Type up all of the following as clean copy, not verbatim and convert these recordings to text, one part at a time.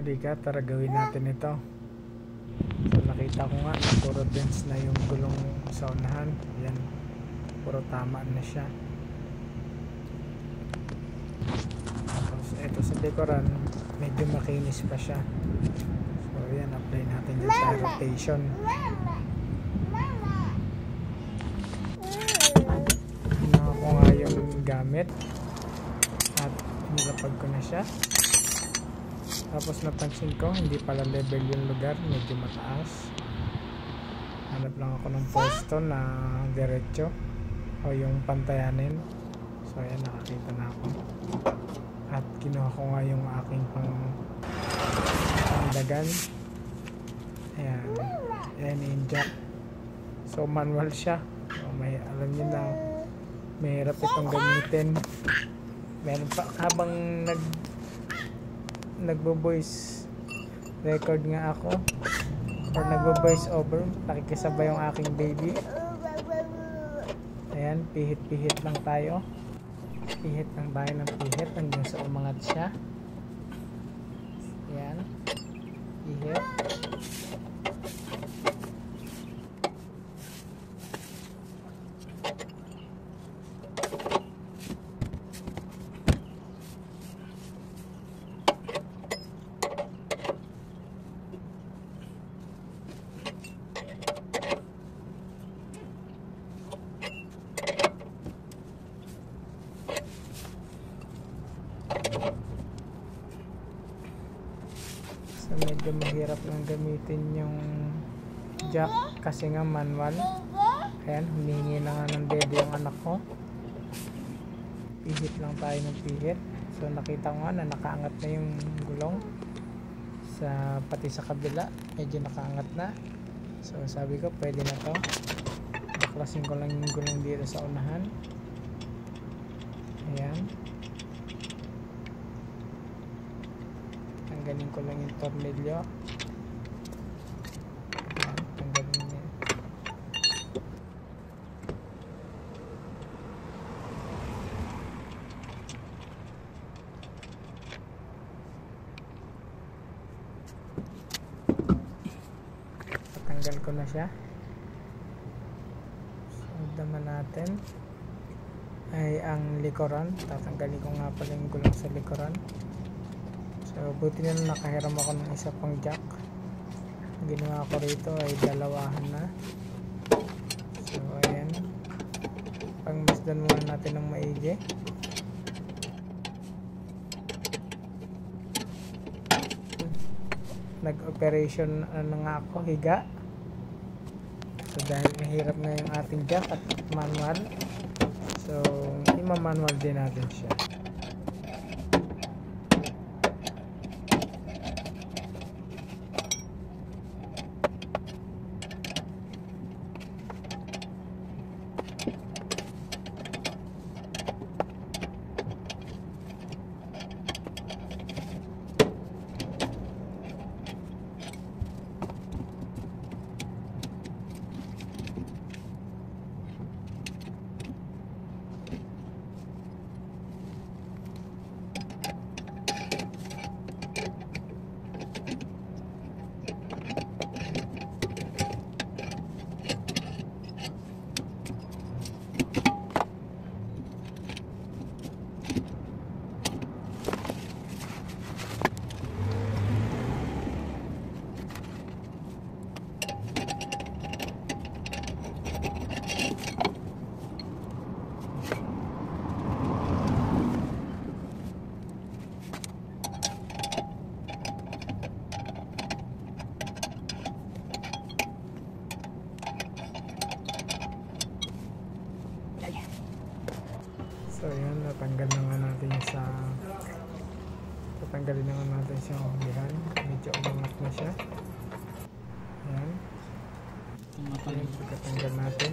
Halika, tara gawin natin ito. So nakita ko nga na puro dense na yung gulong sa unahan. Yan, puro tama na siya. Tapos ito sa likuran, medyo makinis pa siya. So yan, apply natin yung sa rotation. Hinawa ko nga yung gamit at nilapag ko na siya. Tapos napansin ko, hindi pala level yung lugar, medyo mataas. Hanap lang ako ng pwesto na diretso o yung pantayanin. So ayan, nakakita na ako. At kinuha ko nga yung aking pangdagan. Ayan, ayan yung jack. So manual siya. So, may, alam nyo na, mahirap itong gamitin. Meron pa, habang nagbo-voice record nga ako or nagbo-voice over, nakikisabay yung aking baby. Ayan, pihit-pihit lang tayo. Pihit lang tayo ng pihit hanggang sa umangat siya. Ayan, pihit. So medyo mahirap lang gamitin yung jack kasi nga manual. Ayan, humingi na nga ng dede yung anak ko. Pihit lang tayo ng pihit. So nakita ko nga na nakaangat na yung gulong sa pati sa kabila, medyo nakaangat na. So sabi ko pwede na to. Baklasin ko lang yung gulong dito sa unahan. Ayan, tanggalin ko lang yung tornilyo. Ayan, tanggalin niya. Tanggal ko na siya. So daman natin ay ang likuran. Tatanggalin ko nga pala yung gulong sa likuran. So buti na nakahiram ako ng isa pang jack. Ang ginawa ko rito ay dalawahan na. So ayan, pangmasdan muna natin ng maigi. Nag-operation na nga ako, higa. So dahil mahirap na yung ating jack at manual, so ima-manual din natin siya. So yun, natanggal na nga natin sa tatanggalin na nga natin siya ulihan. Medyo umangat na siya. Ayan. Ayan, pagkatanggal natin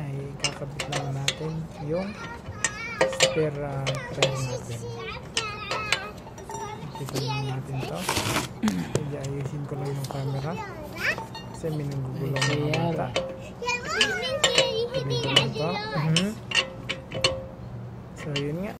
ay kakabit lang natin yung spare tire natin. Titignan natin to. Hindi, ayusin ko lang yung camera kasi may nanggugulong mga bata. Titignan to. So yun nga.